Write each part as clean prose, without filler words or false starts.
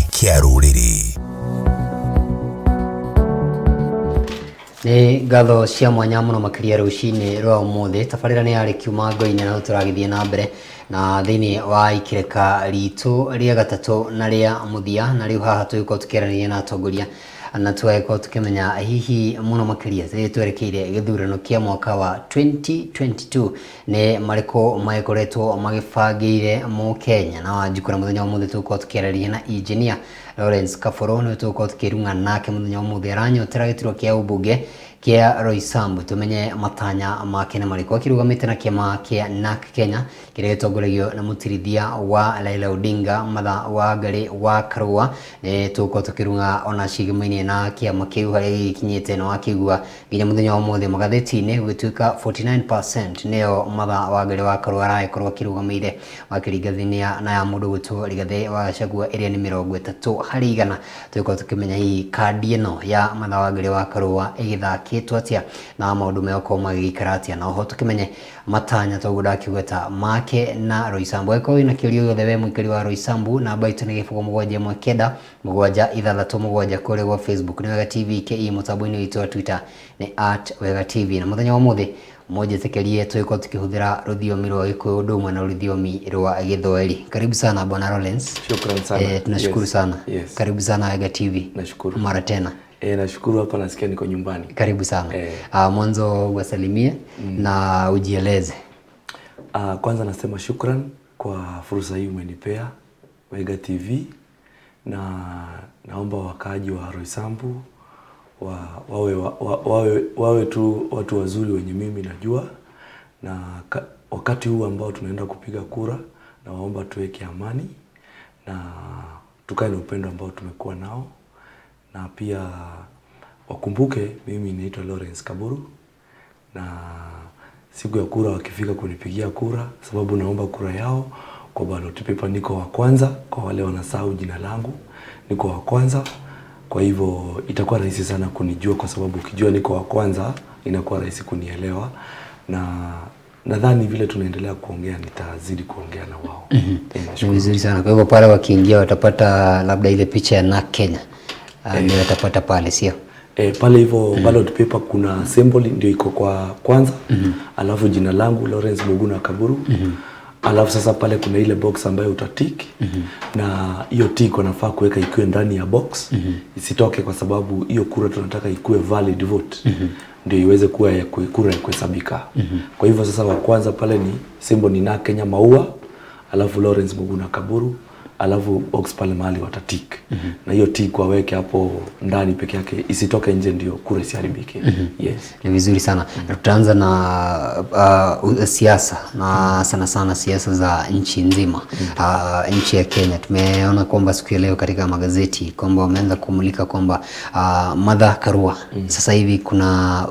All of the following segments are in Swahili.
kia ruriri. Ni gatho cia mwanya muno makiria rucini rwa umuthi tabarira ni ari kiuma ngoine na turagithie na mbere na thiini wa ikireka ritu ria gatatu na ria muthia na riu haha tuyuko tukerania na atongoria na tweko tukimenya hihi muno makiria twerekeire githurano kia mwaka wa 2022 ne mariko maikoretwo magifangire mu Kenya na wajikura muthenya wa umuthi tuko tukerania na engineer Kaburu no tuko tukirunga nake muthenya wa umuthi aranyotera gitiro kia ubunge kia ROYSAMBU tumenye matanya make na mariko akirugamite na kiama kia NAK Kenya kire gitongoragio na mutirithia wa Raila Odinga matha wa ngari wa Karua ne tuko tukirunga ona cigimaine na kiama kiu hari kinyite no akigua nginya muthenya wa umuthi magatheti-ini gwituika 49% neo matha wa ngari wa Karua arakorwo akirugamire makirigathania na ya mundu gutwo rigathe wa Chagua iria ni 30% tuko tukimenya hii kadi ino ya matha wa ngari wa Karua igithaki atia na maundu meko magikara atia na oho tukimenye matanya toguda kigweta make na ROYSAMBU eko ina kirio yothe we mwikiri wa ROYSAMBU na baito ni gifugo mugwaje mwekeda mugwaja ithathatu mugwaja kuri wa Facebook ni Wega TV ke mutambo-ini witu wa Twitter ni @Wega TV na muthenya wa muthi moja tekerie tuiko tukihuthira ruthiomi rwa Gikuyu ndumwe na ruthiomi rwa Githweri. Karibu sana bwana Lawrence. Shukrani sana. Tunashukuru sana. Karibu sana Wega TV. Nashukuru. Mara tena. Nashukuru hapa nasikia niko nyumbani. Karibu sana. Mwanzo wasalimie na ujieleze. Kwanza nasema shukran kwa fursa hii umenipea Wega TV na naomba wakaaji wa ROYSAMBU wawe tu watu wazuri wenye mimi najua na wakati huu ambao tunaenda kupiga kura na waomba tuweke amani na tukae na upendo ambao tumekuwa nao na pia wakumbuke mimi naitwa Kaburu na siku ya kura wakifika kunipigia kura sababu naomba kura yao kwa ballot paper niko wa kwanza kwa wale wanasahau jina langu niko wa kwanza kwa hivyo itakuwa rahisi sana kunijua kwa sababu ukijua niko wa kwanza inakuwa rahisi kunielewa na nadhani vile tunaendelea kuongea nitazidi kuongea na wao. Ni vizuri sana. Kwa hivyo pale wakiingia watapata labda ile picha ya NAK Kenya. Ndio watapata pale sio? Pale hivyo ballot paper kuna symbol ndio iko kwa kwanza. Alafu jina langu Lawrence Muguna Kaburu. Alafu sasa pale kuna ile box ambayo utatick na hiyo tick unafaa kuweka ikiwe ndani ya box isitoke kwa sababu hiyo kura tunataka ikuwe valid vote ndio iweze kuwa ya kura ya kuhesabika. Kwa hivyo sasa wa kwanza pale ni symbol ni NAK Kenya maua, alafu Lawrence Muguna Kaburu, alafu box pale mahali watatick na hiyo tick waweke hapo ndani peke yake isitoke nje ndio kura isiharibike. Yes. Ni vizuri sana. Tutaanza na siasa na sana siasa za nchi nzima. Nchi ya Kenya tumeona kwamba siku ya leo katika magazeti kwamba wameanza kumulika kwamba Martha Karua sasa hivi kuna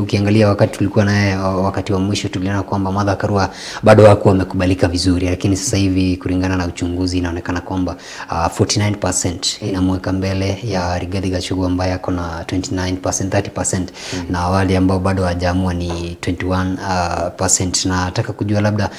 ukiangalia wakati tulikuwa naye wakati wa mwisho tuliona kwamba Martha Karua bado hakuwa amekubalika vizuri lakini sasa hivi kulingana na uchunguzi inaonekana kwamba 49% inamweka mbele ya Rigathi Gachagua ambaye ako na 29% 30% na wale ambao bado hawajaamua ni 21%. Na nataka kujua labda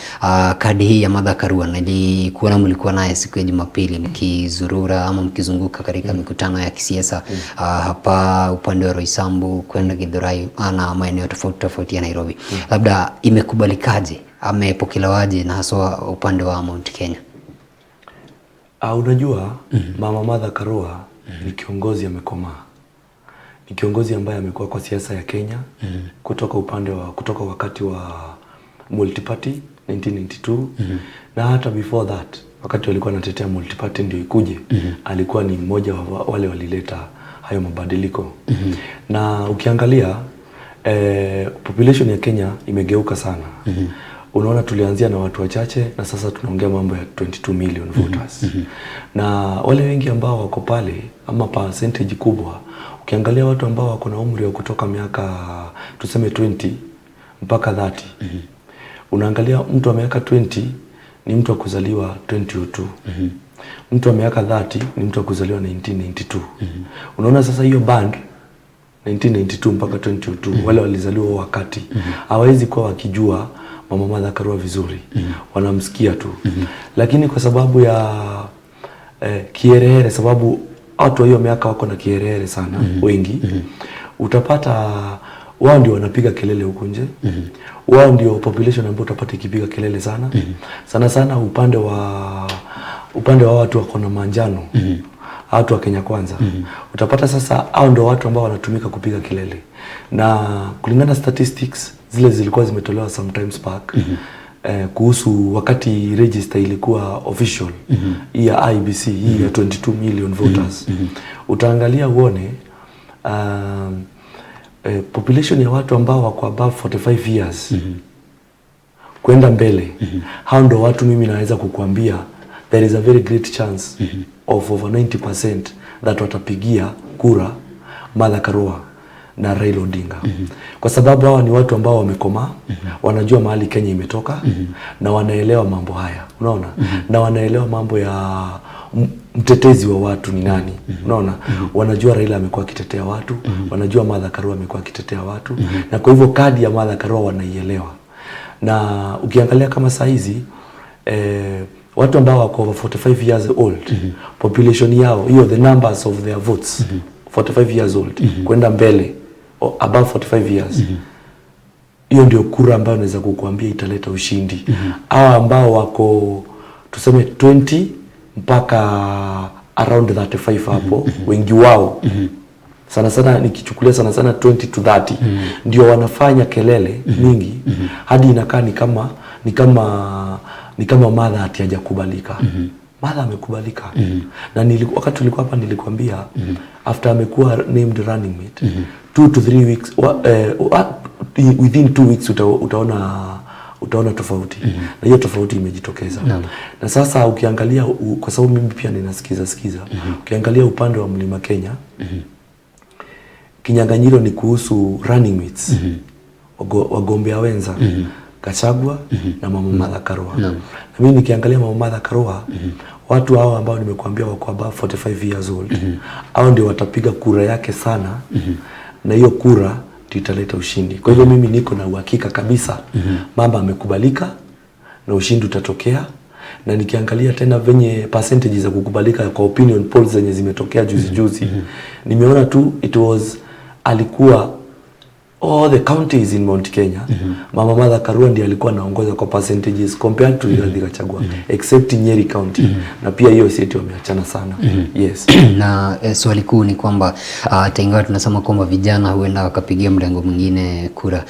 kadi hii ya Martha Karua nilikuona mlikuwa naye siku ya Jumapili mkizurura ama mkizunguka katika mikutano ya kisiasa hapa upande wa ROYSAMBU kwenda Githurai na maeneo tofauti ya Nairobi. Labda imekubalikaje amepokelewaje na haswa upande wa Mount Kenya? Unajua Mama Martha Karua ni kiongozi amekomaa. Ni kiongozi ambaye amekuwa kwa siasa ya Kenya kutoka wakati wa multiparty 1992 na hata before that wakati walikuwa wanatetea multiparty ndio ikuje alikuwa ni mmoja wa wale walileta hayo mabadiliko. Na ukiangalia population ya Kenya imegeuka sana. Unaona tulianzia na watu wachache na sasa tunaongea mambo ya 22 million voters. Na wale wengi ambao wako pale ama percentage kubwa ukiangalia watu ambao wako na umri wa kutoka miaka tuseme 20 mpaka 30. Unaangalia mtu wa miaka 20 ni mtu wa kuzaliwa 2002. Mtu wa miaka 30 ni mtu wa kuzaliwa 1992. Unaona sasa hiyo band 1992 mpaka 2002 wale walizaliwa wakati hawezi kuwa wakijua Mama Martha Karua vizuri. Wanamsikia tu. Lakini kwa sababu ya kiherehere, sababu watu wa hiyo miaka wako na kiherehere sana wengi. Utapata wao ndio wanapiga kelele huko nje. Wao ndio population ambao utapata ikipiga kelele sana. Sana sana upande wa watu wako na manjano. Watu wa Kenya Kwanza. Utapata sasa hao ndio watu ambao wanatumika kupiga kelele. Na kulingana statistics zile zilikuwa zimetolewa sometimes back kuhusu wakati register ilikuwa official hii ya IBC hii ya 22 million voters. Utaangalia uone population ya watu ambao wako above 45 years kwenda mbele. Hao ndio watu mimi naweza kukuambia there is a very great chance of over 90% that watapigia kura Martha Karua na Raila Odinga. Kwa sababu hawa ni watu ambao wamekomaa, wanajua mahali Kenya imetoka na wanaelewa mambo haya. Unaona? Na wanaelewa mambo ya mtetezi wa watu ni nani. Unaona? Wanajua Raila amekuwa akitetea watu, wanajua Martha Karua amekuwa akitetea watu, na kwa hivyo kadi ya Martha Karua wanaielewa. Na ukiangalia kama saa hizi watu ambao wako over 45 years old, population yao, hiyo the numbers of their votes, 45 years old, kwenda mbele, above 45 years, hiyo ndio kura ambayo naweza kukuambia italeta ushindi. Hawa ambao wako tuseme 20 mpaka around 35 hapo, wengi wao sana sana nikichukulia sana sana 20 to 30 ndio wanafanya kelele mingi hadi inakaa ni kama Martha hatijakubalika. Martha amekubalika. Na wakati tulikuwa hapa nilikwambia after amekuwa named running mate 2 to 3 weeks within 2 weeks utaona tofauti. Na hiyo tofauti imejitokeza. Na sasa ukiangalia kwa sababu mimi pia ninasikiza ukiangalia upande wa Mlima Kenya kinyang'anyiro ni kuhusu running mates, wagombea wenza, Gachagua na Mama Martha Karua. Na mimi nikiangalia Mama Martha Karua, watu hao ambao nimekuambia wako above 45 years old, hao ndio watapiga kura yake sana, na hiyo kura italeta ushindi. Kwa hivyo mimi niko na uhakika kabisa mama amekubalika na ushindi utatokea. Na nikiangalia tena venye percentages za kukubalika kwa opinion polls zenye zimetokea juzi nimeona tu alikuwa all the counties in Mount Kenya, Mama Martha Karua ndiye alikuwa anaongoza kwa percentages compared to Rigathi Gachagua, except Nyeri County. Na pia hiyo sisi wameachana sana. Yes. Na swali kuu ni kwamba ingawa tunasema kwamba vijana huenda wakapigia mrengo mwingine kura,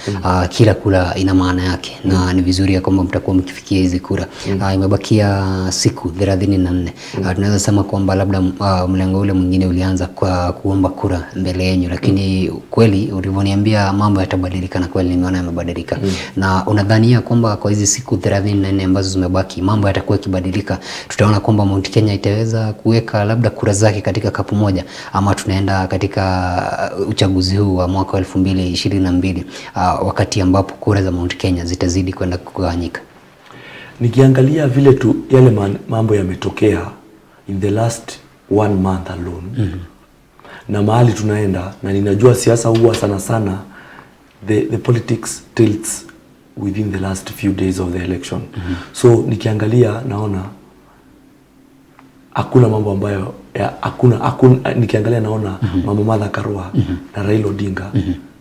kila kura ina maana yake, na ni vizuri ya kwamba mtakuwa mkifikia hizi kura. Imebakia siku 34. Tunaweza sema kwamba labda mrengo ule mwingine ulianza kwa kuomba kura mbele yenu, lakini kweli ulivyoniambia mambo yatabadilika, na kweli nimeona yamebadilika. Na unadhania kwamba kwa hizi siku 34 ambazo zimebaki mambo yatakuwa yakibadilika? Tutaona kwamba Mount Kenya itaweza kuweka labda kura zake katika kapu moja, ama tunaenda katika uchaguzi huu wa mwaka 2022 wakati ambapo kura za Mount Kenya zitazidi kwenda kugawanyika? Nikiangalia vile tu yale mambo yametokea in the last 1 month alone, na mahali tunaenda, na ninajua siasa huwa sana sana the politics tilts within the last few days of the election. So nikiangalia naona hakuna mambo ambayo hakuna nikiangalia naona Mama Martha Karua na Raila Odinga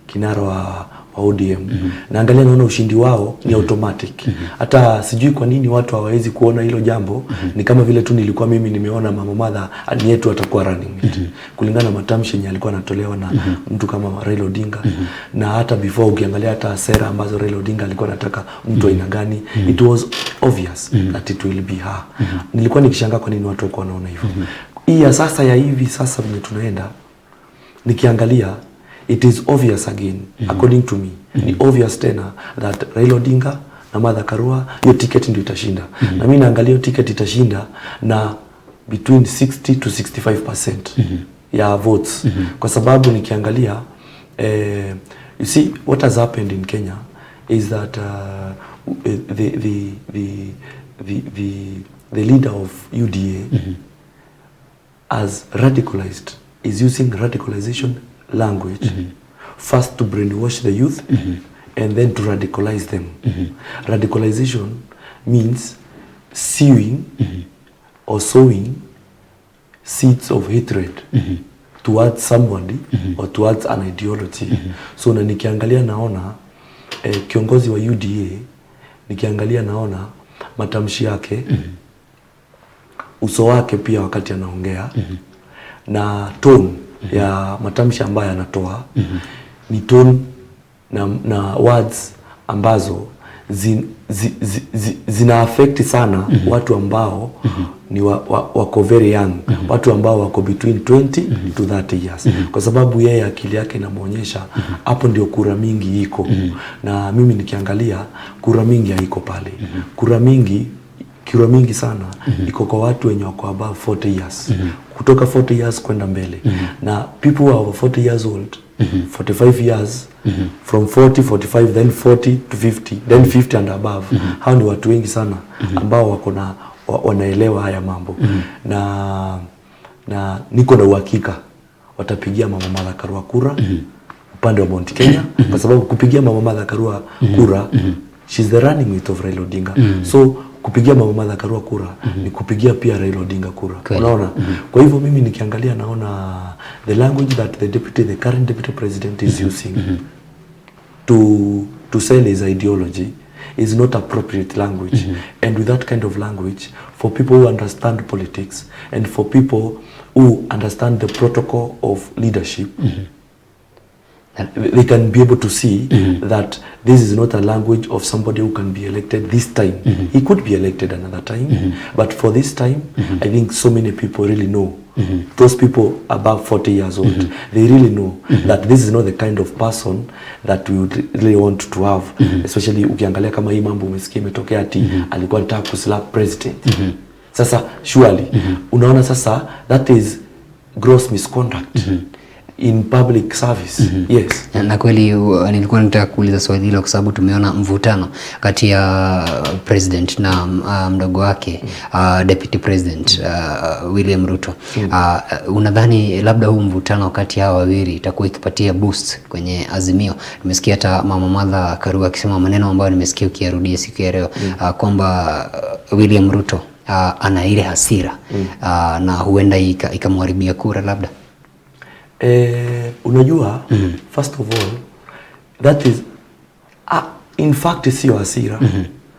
kinara wa ODM, naangalia naona ushindi wao ni automatic. Hata sijui kwa nini watu hawawezi kuona hilo jambo. Ni kama vile tu nilikuwa mimi nimeona Mama Martha ni yetu atakuwa running mate, kulingana na matamshi yenye alikuwa anatolewa na mtu kama Raila Odinga. Na hata before ukiangalia hata sera ambazo Raila Odinga alikuwa anataka mtu aina gani, it was obvious that it will be her. Nilikuwa nikishangaa kwa nini watu wako wanaona hivyo. Hii sasa ya hivi sasa vile tunaenda, nikiangalia it is obvious again, according to me. Ni obvious tena that Raila Odinga na Martha Karua hiyo ticket ndio itashinda. Na mimi naangalia hiyo ticket itashinda na between 60 to 65% ya votes. Kwa sababu nikiangalia you see what has happened in Kenya is that the leader of UDA has radicalized, is using radicalization language first to brainwash the youth and then to radicalize them. Radicalization means sewing or sewing seeds of hatred towards somebody or towards an ideology. So na nikiangalia naona kiongozi wa UDA, nikiangalia naona matamshi yake, uso wake pia wakati anaongea, na tone ya matamshi ambayo anatoa, ni tone na words ambazo zina affect sana watu ambao ni wako very young, watu ambao wako between 20 to 30 years. Kwa sababu yeye akili yake inamuonyesha hapo ndio kura mingi iko. Na mimi nikiangalia kura mingi haiko pale. Kura mingi sana iko kwa watu wenye wako above 40 years. Kutoka 40 years kwenda mbele. Na people who are over 40 years old, 45 years, from 40, 45, then 40 to 50, then 50 and above. Hao ni watu wengi sana ambao wako na wanaelewa haya mambo. Na niko na uhakika watapigia Mama Martha Karua kura upande wa Mount Kenya, kwa sababu kupigia Mama Martha Karua kura, she's the running mate of Raila Odinga. So kupigia Mama Martha Karua kura ni kupigia pia Raila Odinga kura. Unaona? Kwa hivyo mimi nikiangalia naona the language that the current deputy president is using to sell his ideology is not appropriate language. And with that kind of language, for people who understand politics and for people who understand the protocol of leadership, they can be able to see that this is not a language of somebody who can be elected this time. He could be elected another time, but for this time, I think so many people really know. Those people above 40 years old, they really know that this is not the kind of person that we would really want to have, especially ukiangalia kama hii mambo umesikia imetokea ati alikuwa anataka kuslap president. Sasa surely unaona sasa that is gross misconduct in public service. Yes. Na kweli nilikuwa nataka kuuliza swali hilo kwa sababu tumeona mvutano kati ya president na mdogo wake deputy president William Ruto. Unadhani labda huu mvutano kati ya wawili itakuwa ikipatia boost kwenye Azimio? Nimesikia hata Mama Martha Karua akisema maneno ambayo nimesikia ukiyarudia siku ya leo, kwamba William Ruto ana ile hasira na huenda ikamharibia kura labda. Unajua, first of all, that is in fact sio hasira.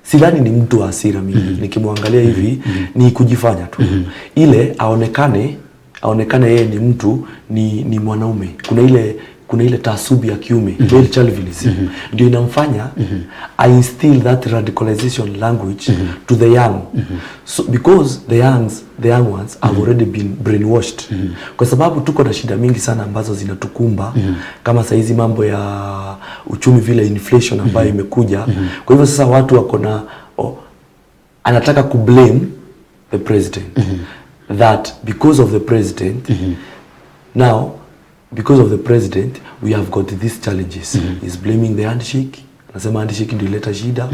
Sidhani ni mtu wa hasira mimi. Nikimwangalia hivi ni kujifanya tu. Ile aonekane yeye ni mtu, ni mwanaume. Kuna ile taasubi ya kiume, male chauvinism, ndio inamfanya I instill that radicalization language to the young. So because the young ones have already been brainwashed. Kwa sababu tuko na shida mingi sana ambazo zinatukumba, kama saizi mambo ya uchumi, vile inflation ambayo imekuja. Kwa hivyo sasa watu wako na anataka kublame the president, that because of the president now, because of the president, we have got these challenges. He's blaming the handshake. Nasema handshake ndio ileta shida,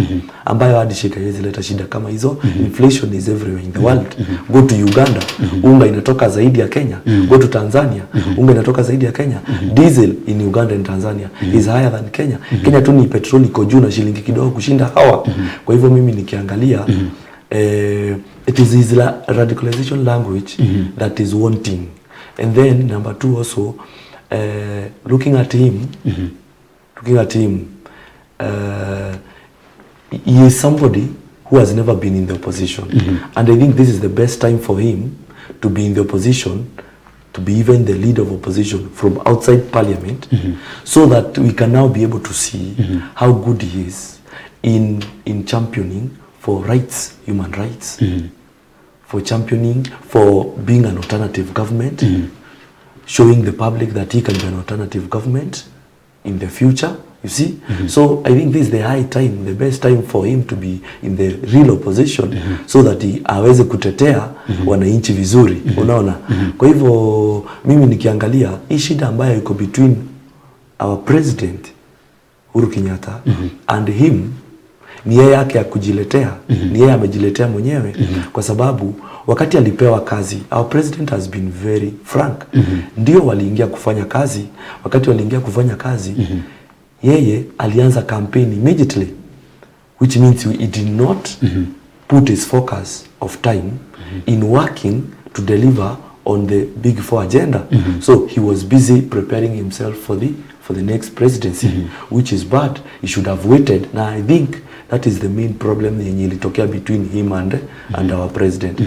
ambayo handshake haiwezi leta shida kama hizo. Inflation is everywhere in the world. Go to Uganda, unga inatoka zaidi ya Kenya. Go to Tanzania, unga inatoka zaidi ya Kenya. Diesel in Uganda and Tanzania is higher than Kenya. Kenya tu ni petroli iko juu na shilingi kidogo kushinda hawa. Kwa hivyo mimi nikiangalia it is his radicalization language that is wanting. And then number two also, looking at him, he is somebody who has never been in the opposition. And I think this is the best time for him to be in the opposition, to be even the leader of opposition from outside parliament, so that we can now be able to see how good he is in championing for rights, human rights, for championing, for being an alternative government, showing the public that he can be an alternative government in the future, you see. So I think this is the high time, the best time for him to be in the real opposition, so that he aweze kutetea wananchi vizuri, unaona. Kwa hivyo mimi nikiangalia hii shida ambayo iko between our president Uhuru Kenyatta and him, ni yeye yake ya kujiletea, ni yeye amejiletea mwenyewe, kwa sababu wakati alipewa kazi, our president has been very frank. Ndio waliingia kufanya kazi, wakati waliingia kufanya kazi, yeye alianza campaign immediately, which means he did not put his focus of time in working to deliver on the Big Four agenda. So he was busy preparing himself for the next presidency, which is bad. He should have waited. Now I think that is the main problem yenye ilitokea between him and our president.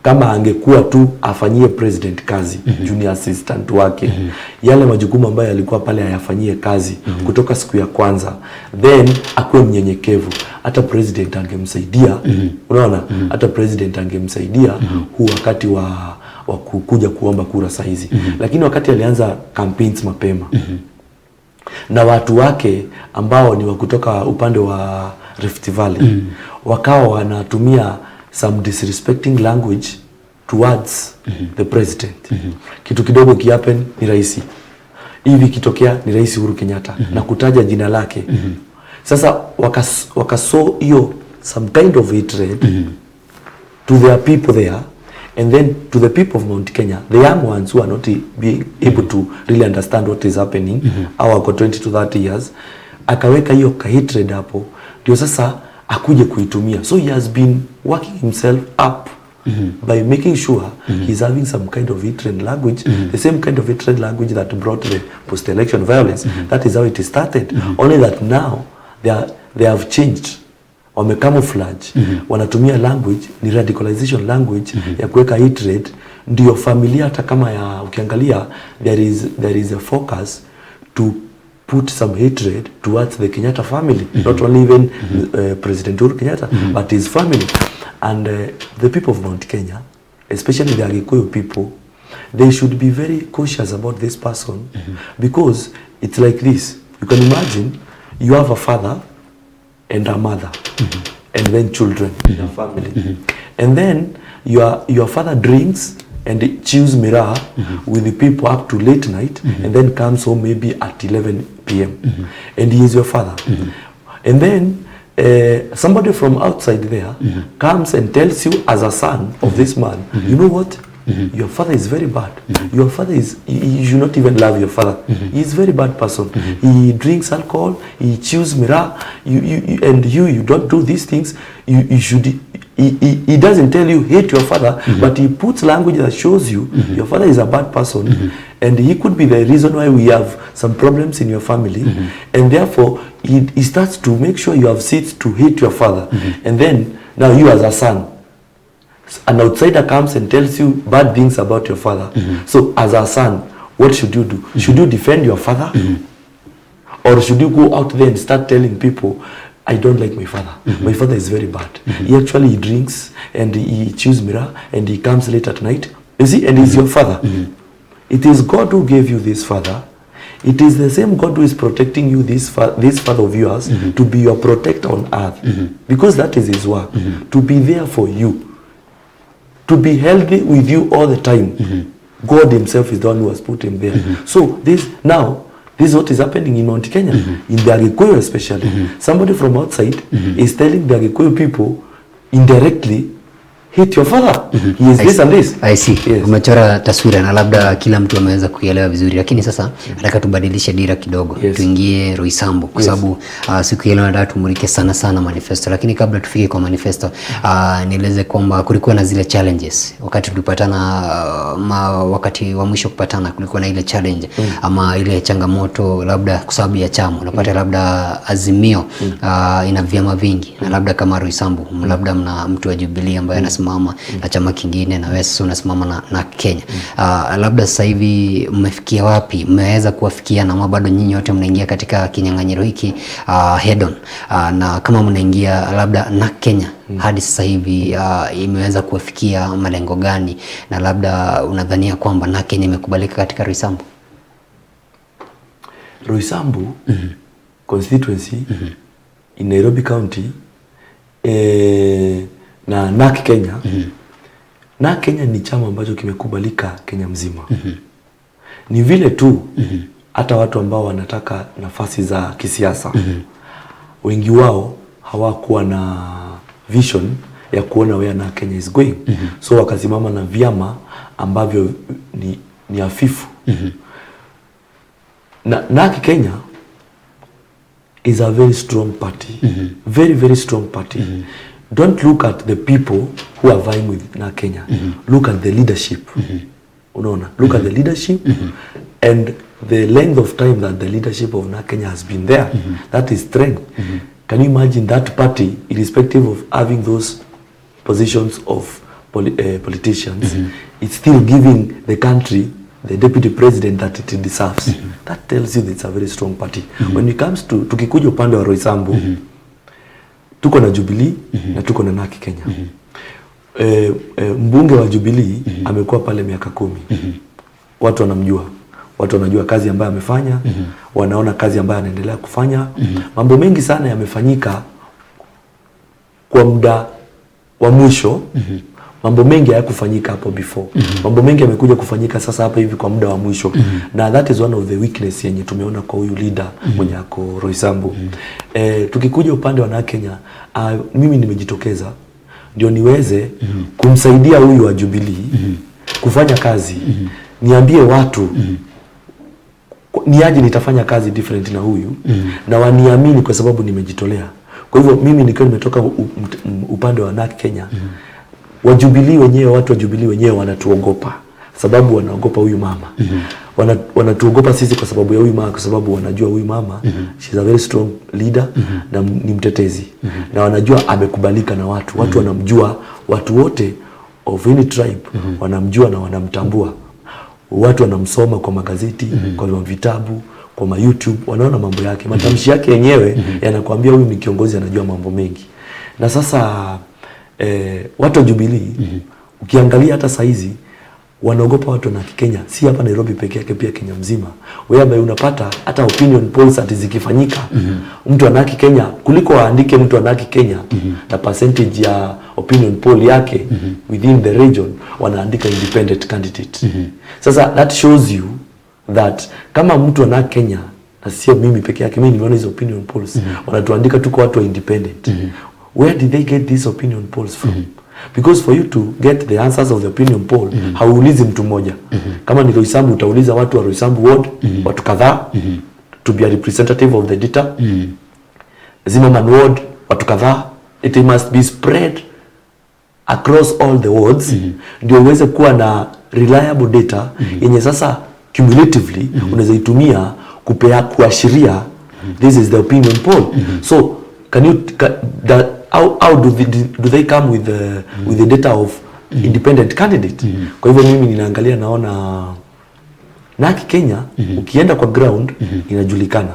Kama angekuwa tu afanyie president kazi, junior assistant wake, yale majukumu ambayo alikuwa pale ayafanyie kazi kutoka siku ya kwanza, then akuwe mnyenyekevu, hata president angemsaidia. Unaona, hata president angemsaidia huu wakati wa kuja kuomba kura saizi. Lakini wakati alianza campaigns mapema, na watu wake ambao ni wa kutoka upande wa Rift Valley, wakawa wanatumia some disrespecting language towards the president. Kitu kidogo kihappen ni rais. Hivi kitokea ni Rais Uhuru Kenyatta na kutaja jina lake. Sasa wakaso hiyo some kind of hatred to their people there, and then to the people of Mount Kenya, the young ones who are not being able to really understand what is happening, au wako 20 to 30 years, akaweka hiyo hatred hapo, ndio sasa akuje kuitumia. So he has been working himself up by making sure he's having some kind of hatred language, the same kind of hatred language that brought the post-election violence. That is how it started. Only that now they have changed. Wamecamouflage. Wanatumia language, ni radicalization language, ya kuweka hatred. Ndio familia hata kama ya ukiangalia, there is a focus to put some hatred towards the Kenyatta family, not only even President Uhuru Kenyatta, but his family. And the people of Mount Kenya, especially the Agikuyu people, they should be very cautious about this person, because it's like this. You can imagine you have a father and a mother, and then children in a family, and then your father drinks and chews miraa with the people up to late night, and then comes home maybe at 11 p.m. And he is your father. And then somebody from outside there comes and tells you as a son of this man, you know what? Your father is very bad. Your father is, you should not even love your father. He is a very bad person. He drinks alcohol, he chews miraa, and you don't do these things. You should. He doesn't tell you hate your father, but he puts language that shows you your father is a bad person, and he could be the reason why we have some problems in your family, and therefore he starts to make sure you have seeds to hate your father. And then now you as a son, an outsider comes and tells you bad things about your father. So as a son, what should you do? Should you defend your father? Or should you go out there and start telling people, I don't like my father. My father is very bad. He actually drinks and he chews miraa and he comes late at night. You see, and he's your father. It is God who gave you this father. It is the same God who is protecting you, this father of yours, to be your protector on earth. Because that is his work. To be there for you. To be healthy with you all the time. God himself is the one who has put him there. So this is what is happening in Mount Kenya, in the Agikuyu especially. Somebody from outside is telling the Agikuyu people indirectly, hate your father. He is this and this. I see. Yes. Umechora taswira na labda kila mtu ameweza kuielewa vizuri, lakini sasa nataka tubadilishe dira kidogo. Tuingie Roysambu kwa sababu siku ile nataka tumulike sana manifesto, lakini kabla tufike kwa manifesto nieleze kwamba kulikuwa na zile challenges wakati tulipatana, wakati wa mwisho kupatana kulikuwa na ile challenge ama ile changamoto, labda kwa sababu ya chama unapata labda Azimio ina vyama vingi, na labda kama Roysambu labda mna mtu wa Jubilee ambaye anasimama na chama kingine, na wewe sasa unasimama na Kenya. Labda sasa hivi mmefikia wapi? Mmeweza kuwafikia na bado nyinyi wote mnaingia katika kinyang'anyiro hiki head on, na kama mnaingia labda na Kenya hadi sasa hivi imeweza kuwafikia malengo gani, na labda unadhania kwamba na Kenya imekubalika katika Roysambu? Roysambu constituency in Nairobi County na NAK Kenya. NAK Kenya ni chama ambacho kimekubalika Kenya mzima. Ni vile tu hata watu ambao wanataka nafasi za kisiasa, wengi wao hawakuwa na vision ya kuona where NAK Kenya is going. So wakasimama na vyama ambavyo ni hafifu. Na NAK Kenya is a very strong party. Very strong party. Don't look at the people who are vying with NAK Kenya. Look at the leadership. Unaona, look at the leadership and the length of time that the leadership of NARC Kenya has been there. That is strength. Can you imagine that party, irrespective of having those positions of politicians, it's still giving the country the deputy president that it deserves. That tells you that it's a very strong party. When it comes to tukikuja upande wa ROYSAMBU, tuko na Jubilee na tuko na NARC Kenya. Mbunge wa Jubilee amekuwa pale miaka 10. Watu wanamjua. Watu wanajua kazi ambayo amefanya, wanaona kazi ambayo anaendelea kufanya. Mambo mengi sana yamefanyika kwa muda wa mwisho. Mambo mengi hayakufanyika hapo before. Mambo mengi yamekuja kufanyika sasa hapa hivi kwa muda wa mwisho. Na that is one of the weakness yenye tumeona kwa huyu leader mwenye ako ROYSAMBU. Tukikuja upande wa NARC Kenya, mimi nimejitokeza ndio niweze kumsaidia huyu wa Jubilee kufanya kazi. Niambie watu niaje nitafanya kazi different na huyu na waniamini kwa sababu nimejitolea. Kwa hivyo mimi nikiwa nimetoka upande wa NARC Kenya, wa Jubilee wenyewe, watu wa Jubilee wenyewe wanatuogopa sababu wanaogopa huyu mama. Wanatuogopa sisi kwa sababu ya huyu mama, kwa sababu wanajua huyu mama she's a very strong leader na ni mtetezi. Na wanajua amekubalika na watu. Watu wanamjua, watu wote of any tribe wanamjua na wanamtambua. Watu wanamsoma kwa magazeti, kwa vitabu, kwa YouTube, wanaona mambo yake. Matamshi yake yenyewe yanakuambia huyu ni kiongozi anajua mambo mengi. Na sasa watu wa Jubilee ukiangalia hata saizi wanaogopa watu na Kenya, si hapa Nairobi peke yake, pia Kenya mzima. Wewe unapata hata opinion polls zikifanyika, mtu anaki Kenya kuliko aandike mtu anaki Kenya na percentage ya opinion poll yake within the region wanaandika independent candidate. Sasa that shows you that kama mtu anaki Kenya na sio mimi peke yake, mimi nimeona hizo opinion polls wanatuandika tuko watu wa independent. Where did they get these opinion polls from? Because for you to get the answers of the opinion poll, hauulizi mtu mmoja. Kama ni ROYSAMBU utauliza watu wa ROYSAMBU ward, watu kadhaa to be a representative of the data. Zimmerman ward, watu kadhaa. It must be spread across all the wards ndio uweze kuwa na reliable data yenye sasa cumulatively unaweza itumia kuashiria this is the opinion poll. So can you how do they come with the data of independent candidate? Kwa hivyo mimi ninaangalia naona NARC Kenya ukienda kwa ground inajulikana.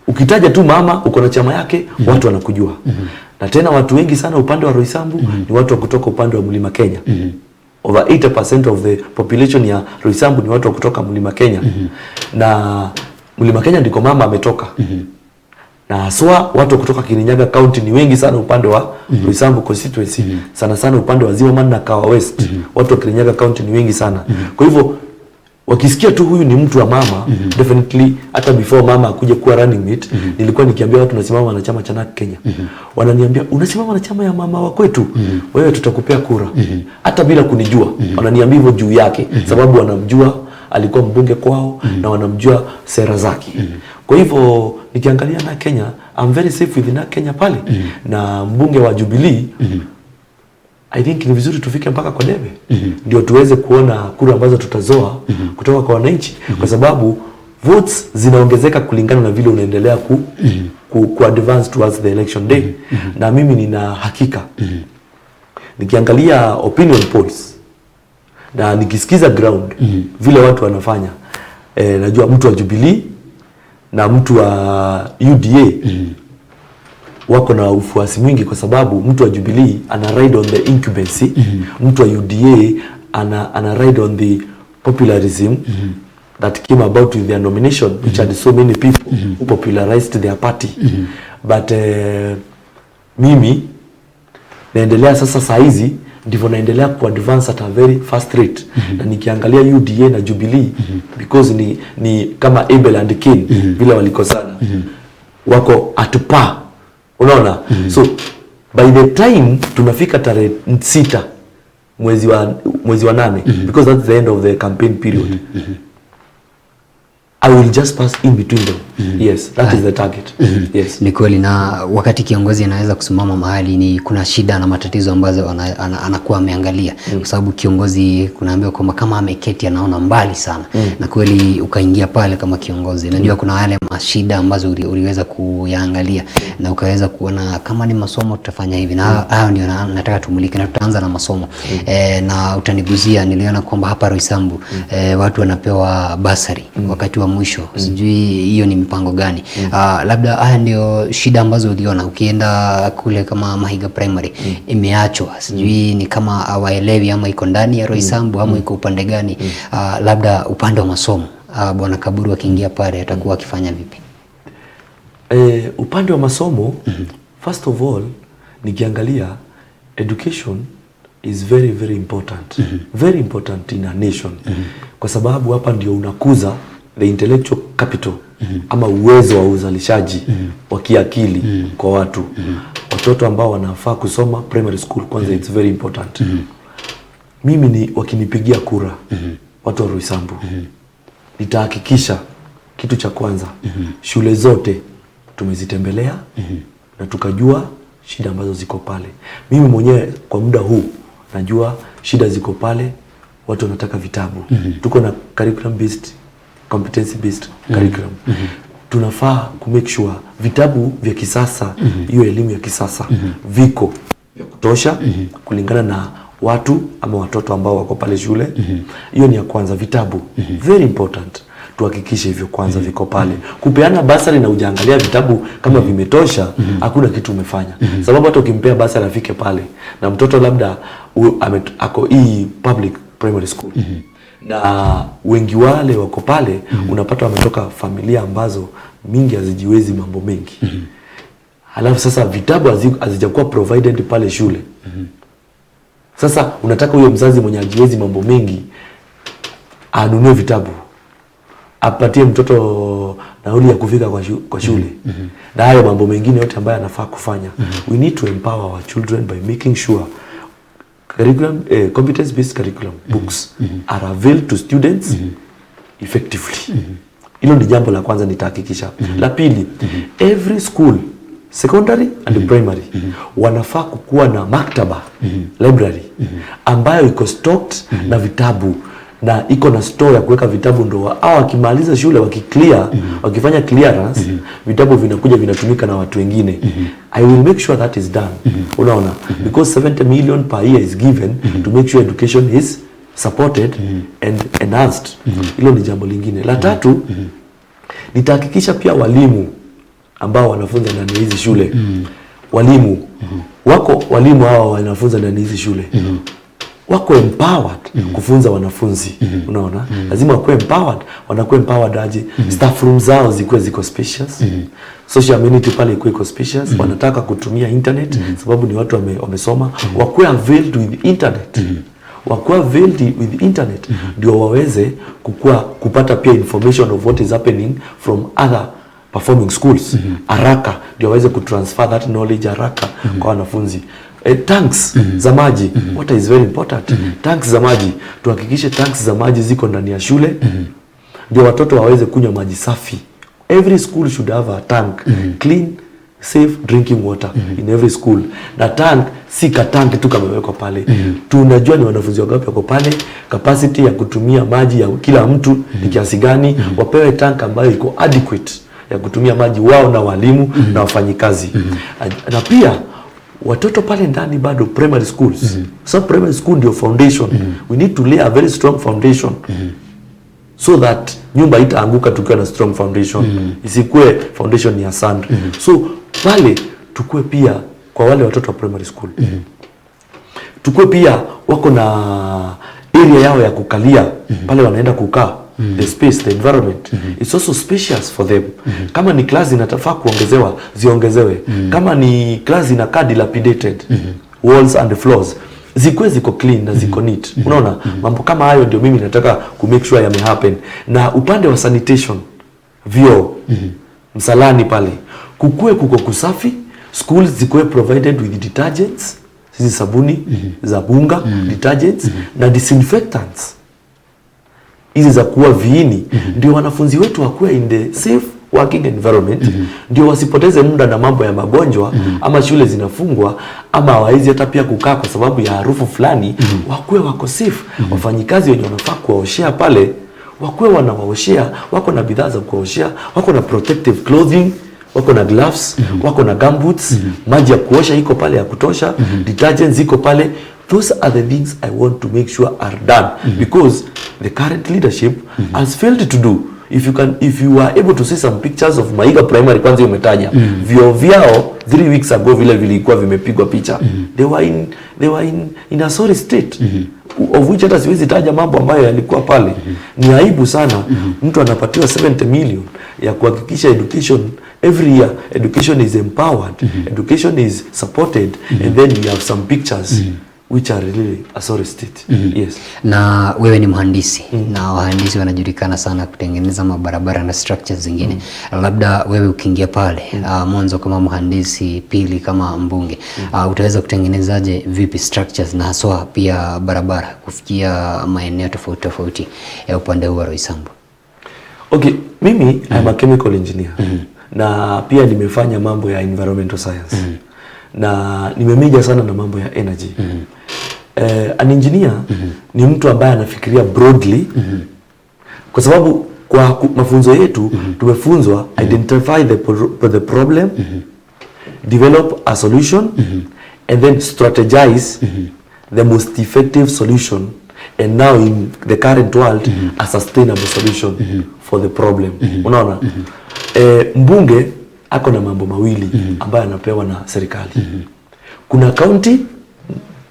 Ukitaja tu mama uko na chama yake watu wanakujua. Na tena watu wengi sana upande wa ROYSAMBU ni watu wa kutoka upande wa Mlima Kenya. Over 80% of the population ya ROYSAMBU ni watu wa kutoka Mlima Kenya. Na Mlima Kenya ndiko mama ametoka. Na haswa watu kutoka Kirinyaga County ni wengi sana upande wa ROYSAMBU constituency. Sana sana upande wa Zimmerman na Kawa West. Watu wa Kirinyaga County ni wengi sana. Kwa hivyo wakisikia tu huyu ni mtu wa mama, definitely hata before mama akuje kuwa running mate, nilikuwa nikiambia watu nasimama na chama cha NARC Kenya. Wananiambia unasimama na chama ya mama wa kwetu, wewe tutakupea kura. Hata bila kunijua. Wananiambia hivyo juu yake sababu wanamjua alikuwa mbunge kwao na wanamjua sera zake. Kwa hivyo nikiangalia NARC Kenya, I'm very safe with NARC Kenya pale. Na mbunge wa Jubilee I think ni vizuri tufike mpaka kwa debe. Ndio tuweze kuona kura ambazo tutazoa kutoka kwa wananchi, kwa sababu votes zinaongezeka kulingana na vile unaendelea ku advance towards the election day. Na mimi nina hakika nikiangalia opinion polls na nikisikiza ground vile watu wanafanya, najua mtu wa Jubilee na mtu wa UDA wako na ufuasi mwingi, kwa sababu mtu wa Jubilee ana ride on the incumbency, mtu wa UDA ana ride on the popularism that came about with their nomination, which had so many people who popularized their party. But mimi naendelea sasa saizi ndivyo naendelea ku advance at a very fast rate. Na nikiangalia UDA na Jubilee because ni kama Abel and Cain vile walikosana, wako at par. Unaona? So by the time tunafika tarehe 6 mwezi wa 8 because that's the end of the campaign period. I will just pass in between them. Yes, that is the target. Yes. Ni kweli, na wakati kiongozi anaweza kusimama mahali ni kuna shida na matatizo ambazo anakuwa ameangalia, kwa sababu kiongozi kunaambiwa kwamba kama ameketi anaona mbali sana. Na kweli ukaingia pale kama kiongozi, najua kuna wale mashida ambazo uliweza kuyaangalia na ukaweza kuona kama ni masomo tutafanya hivi, na hayo ndio nataka tumulike, na tutaanza na masomo. Na utaniguzia, niliona kwamba hapa Roysambu watu wanapewa basari wakati wa mwisho. Sijui hiyo ni mpango gani? Labda haya ndio shida ambazo uliona ukienda kule kama Mahiga Primary imeachwa. Sijui ni kama hawaelewi ama iko ndani ya Roysambu ama iko upande gani? Labda upande wa masomo, Bwana Kaburu akiingia pale atakuwa akifanya vipi? Upande wa masomo, first of all, nikiangalia education is very very important. Very important in a nation. Kwa sababu hapa ndio unakuza the intellectual capital ama uwezo wa uzalishaji wa kiakili kwa watu. Watoto ambao wanafaa kusoma primary school kwanza, it's very important. Mimi ni wakinipigia kura watu wa Roysambu, nitahakikisha kitu cha kwanza shule zote tumezitembelea na tukajua shida ambazo ziko pale. Mimi mwenyewe kwa muda huu najua shida ziko pale, watu wanataka vitabu. Tuko na curriculum based, competency based curriculum. Tunafaa ku make sure vitabu vya kisasa, hiyo elimu ya kisasa viko vya kutosha kulingana na watu ama watoto ambao wako pale shule. Hiyo ni ya kwanza, vitabu. Very important. Tuhakikishe hivyo kwanza viko pale. Kupeana basari na ujaangalia vitabu kama vimetosha, hakuna kitu umefanya. Sababu hata ukimpea basari afike pale na mtoto labda ako hii public primary school, na wengi wale wako pale unapata wametoka familia ambazo mingi hazijiwezi mambo mengi. Halafu sasa vitabu hazijakuwa provided pale shule. Sasa unataka huyo mzazi mwenye hajiwezi mambo mengi anunue vitabu, apatie mtoto nauli ya kufika kwa shule. Na hayo mambo mengine yote ambayo anafaa kufanya. We need to empower our children by making sure curriculum, competence based curriculum books are available to students effectively. Hilo ni jambo la kwanza nitahakikisha. La pili, every school, secondary and primary, wanafaa kukuwa na maktaba, library ambayo iko stocked na vitabu na iko na store ya kuweka vitabu, ndo wakimaliza shule wakifanya clearance, vitabu vinakuja vinatumika na watu wengine. I will make sure that is done. Unaona, because 70 million per year is given to make sure education is supported and enhanced. Hilo ni jambo lingine. La tatu, nitahakikisha pia walimu ambao wanafunza ndani hizi shule, walimu hawa wanafunza ndani hizi shule wako empowered kufunza wanafunzi. Unaona, lazima wako empowered. Wanakuwa empowered aje? Staff room zao ziko spacious, social amenity pale iko spacious. Wanataka kutumia internet sababu ni watu wamesoma. Wako availed with internet. Wako availed with internet ndio waweze kupata pia information of what is happening from other performing schools haraka, ndio waweze kutransfer that knowledge haraka kwa wanafunzi. Tanks za maji, what is very important. Tanks za maji, tuhakikishe tanks za maji ziko ndani ya shule ndio watoto waweze kunywa maji safi. Every school should have a tank, clean safe drinking water in every school. Na tank si tank tu kamewekwa pale. Tunajua ni wanafunzi wangapi wako pale, capacity ya kutumia maji ya kila mtu ni kiasi gani. Wapewe tank ambayo iko adequate ya kutumia maji wao na walimu na wafanyikazi. Na pia watoto pale ndani bado primary schools. So primary school ndio foundation. We need to lay a very strong foundation. So that nyumba itaanguka tukiwa na strong foundation. Isikue foundation ya sand. So pale tukue pia kwa wale watoto wa primary school. Tukue pia wako na area yao ya kukalia pale wanaenda kukaa. The space, the environment is also spacious for them. Kama ni class inatafaa kuongezewa, ziongezewe. Kama ni class inakaa dilapidated, walls and the floors ziko clean na ziko neat. Unaona, mambo kama hayo ndio mimi nataka ku make sure yame happen. Na upande wa sanitation, vyoo, msalani pale kuko kusafi. Schools zikuwe provided with detergents, sabuni za bunga, detergents na disinfectants. hizi za kuwa viini, ndio wanafunzi wetu wakuwe in the safe working environment, ndio wasipoteze muda na mambo ya magonjwa, ama shule zinafungwa, ama hawawezi hata pia kukaa kwa sababu ya harufu fulani, wakuwe wako safe. Wafanyikazi wenye wanafaa kuwaoshea pale, wakuwe wanawaoshea, wako na bidhaa za kuwaoshea, wako na protective clothing, wako na gloves, wako na gumboots, maji ya kuosha iko pale ya kutosha, detergents iko pale. Those are the things I want to make sure are done, because the current leadership has failed to do. If you are able to see some pictures of Maiga Primary, kwanza umetaja vyo vyao 3 weeks ago vile vilikuwa vimepigwa picha, they were in a sorry state, of which hata siwezi taja mambo ambayo yalikuwa pale. Ni aibu sana mtu anapatiwa 70 million ya kuhakikisha education every year, education is empowered, education is supported, and then we have some pictures which are really a sorry state. Yes. Na wewe ni mhandisi, na wahandisi wanajulikana sana kutengeneza mabarabara na structures zingine. Labda wewe ukiingia pale mwanzo kama mhandisi, pili kama mbunge, utaweza kutengenezaje vipi structures na haswa pia barabara kufikia maeneo tofauti tofauti ya upande wa Roysambu? Okay, mimi I'm a chemical engineer. Na pia nimefanya mambo ya environmental science. Na nimemeja sana na mambo ya energy. An engineer ni mtu ambaye anafikiria broadly, kwa sababu kwa mafunzo yetu tumefunzwa identify the problem, develop a solution, and then strategize the most effective solution, and now in the current world a sustainable solution for the problem. Unaona? Mbunge ako na mambo mawili ambayo anapewa na serikali. Kuna county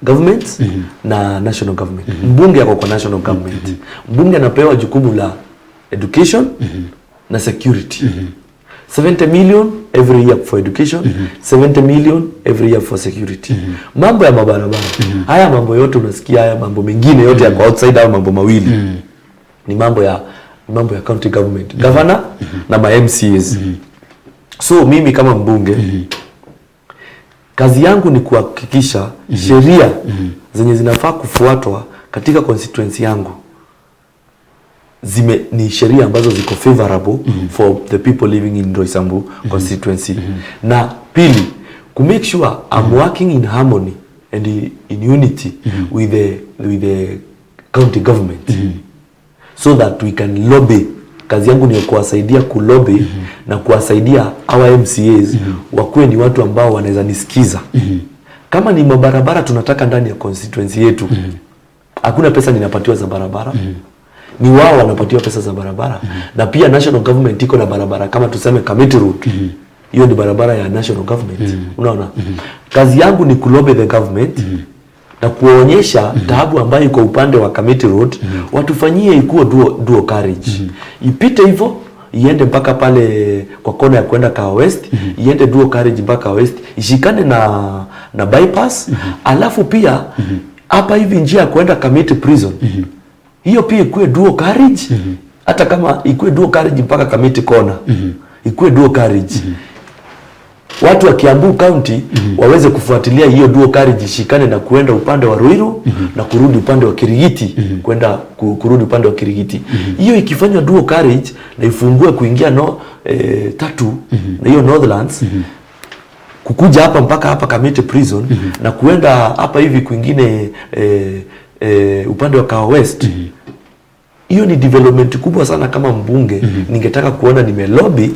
government na national government. Mbunge ako kwa national government. Mbunge anapewa jukumu la education na security. 70 million every year for education, 70 million every year for security. Mambo ya mabarabara, haya mambo yote unasikia, haya mambo mengine yote ya outside, au mambo mawili ni mambo ya county government, governor na ma MCAs. So mimi kama mbunge kazi yangu ni kuhakikisha sheria zenye zinafaa kufuatwa katika constituency yangu ni sheria ambazo ziko favorable for the people living in ROYSAMBU constituency. Na pili, to make sure I'm working in harmony and in unity with the county government, so that we can lobby. Kazi yangu ni kuwasaidia kulobby na kuwasaidia our MCAs wakuwe ni watu ambao wanaweza nisikiza. Kama ni mabarabara tunataka ndani ya constituency yetu, hakuna pesa ninapatiwa za barabara, ni wao wanapatiwa pesa za barabara. Na pia national government iko na barabara, kama tuseme Committee Road, hiyo ni barabara ya national government. Unaona? Kazi yangu ni kulobby the government na kuonyesha taabu ambayo iko upande wa Committee Road, watufanyie ikuwe dual carriage. Ipite hivyo, iende mpaka pale kwa kona ya kwenda Kawa West, iende dual carriage mpaka West, ishikane na bypass, alafu pia hapa hivi njia ya kwenda Committee Prison. Hiyo pia ikuwe dual carriage, hata kama ikuwe dual carriage mpaka Committee Corner. Ikuwe dual carriage. Watu wa Kiambu County waweze kufuatilia hiyo dual carriage, ishikane na kuenda upande wa Ruiru na kurudi upande wa Kirigiti, kurudi upande wa Kirigiti. Hiyo ikifanywa dual carriage na ifungue kuingia Tatu na hiyo Northlands, kukuja hapa mpaka hapa Committee Prison na kuenda hapa hivi kwingine upande wa Kawa West. Hiyo ni development kubwa sana. Kama mbunge ningetaka kuona nimelobby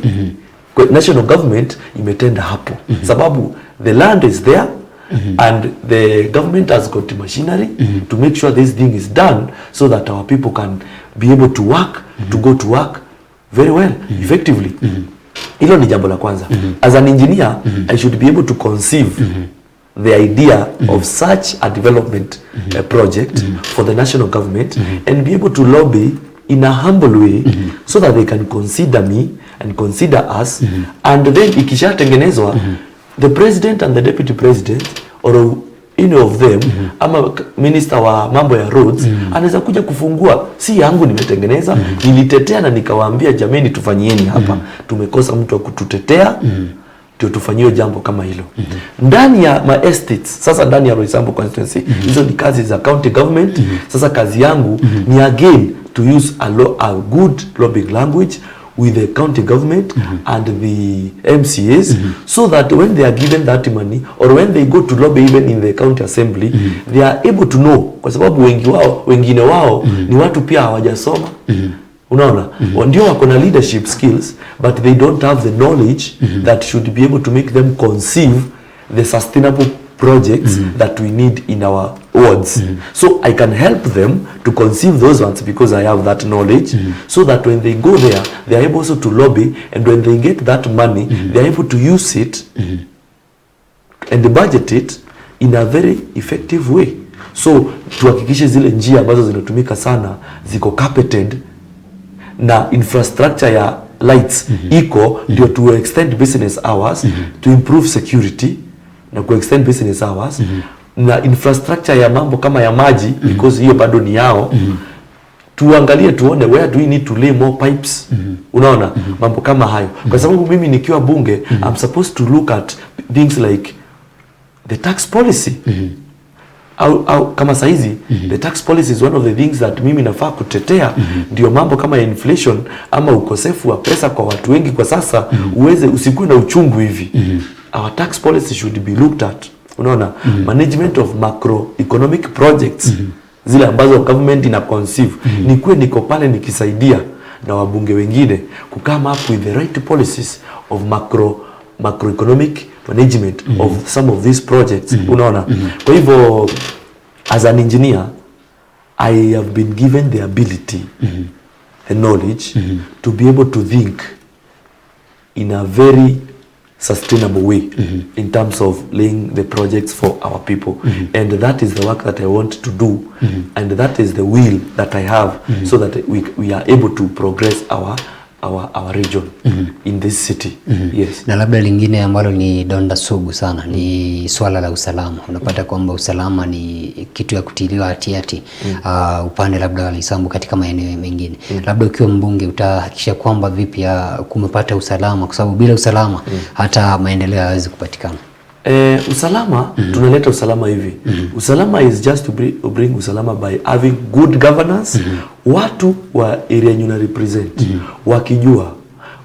national government imetenda hapo, sababu the land is there and the government has got machinery to make sure this thing is done, so that our people can be able to work, to go to work very well, effectively. Hilo ni jambo la kwanza. As an engineer, I should be able to conceive the idea of such a development project for the national government and be able to lobby in a humble way, so that they can consider me and consider us, and then ikishatengenezwa the president and the deputy president or any of them ama minister wa mambo ya roads anaweza kuja kufungua, si yangu nimetengeneza, nilitetea na nikawaambia jameni tufanyieni hapa, tumekosa mtu wa kututetea, ndio tufanyiwe jambo kama hilo. Ndani ya ma estates, sasa ndani ya ROYSAMBU constituency, hizo ni kazi za county government. Sasa kazi yangu ni again to use a good lobbying language with the county government and the MCAs, so that when they are given that money or when they go to lobby even in the county assembly, they are able to know, kwa sababu wengine wao ni watu pia hawajasoma. Unaona, ndio wako na leadership skills, but they don't have the knowledge that should be able to make them conceive the sustainable projects that we need in our wards. So I can help them to conceive those ones because I have that knowledge, so that when they go there, they are able also to lobby, and when they get that money, they are able to use it and budget it in a very effective way. So tuhakikishe zile njia ambazo zinatumika sana ziko carpeted na infrastructure ya lights iko, ndio to extend business hours, to improve security na ku extend business hours, na infrastructure ya mambo kama ya maji, because hiyo bado ni yao. Tuangalie tuone where do we need to lay more pipes. Unaona, mambo kama hayo, kwa sababu mimi nikiwa bunge I'm supposed to look at things like the tax policy. Au kama saizi the tax policy is one of the things that mimi nafaa kutetea. Ndio mambo kama inflation ama ukosefu wa pesa kwa watu wengi kwa sasa, usikuwe na uchungu hivi. Our tax policy should be looked at. Unaona, management of macroeconomic projects, zile ambazo government ina conceive, niko pale nikisaidia na wabunge wengine ku come up with the right policies of macroeconomic management of some of these projects. Unaona, kwa hivyo as an engineer I have been given the ability and knowledge to be able to think in a very sustainable way in terms of laying the projects for our people, and that is the work that I want to do, and that is the will that I have, so that we are able to progress our region in this city. Yes. Na labda lingine ambalo ni donda sugu sana ni swala la usalama. Unapata kwamba usalama ni kitu ya kutiliwa hatiati upande labda wa ROYSAMBU katika maeneo mengine. Labda ukiwa mbunge utahakikisha kwamba vipi kumepata usalama, kwa sababu bila usalama hata maendeleo hayawezi kupatikana. Usalama, tunaleta usalama hivi. Usalama is just to bring usalama by having good governance. Watu wa area you represent wakijua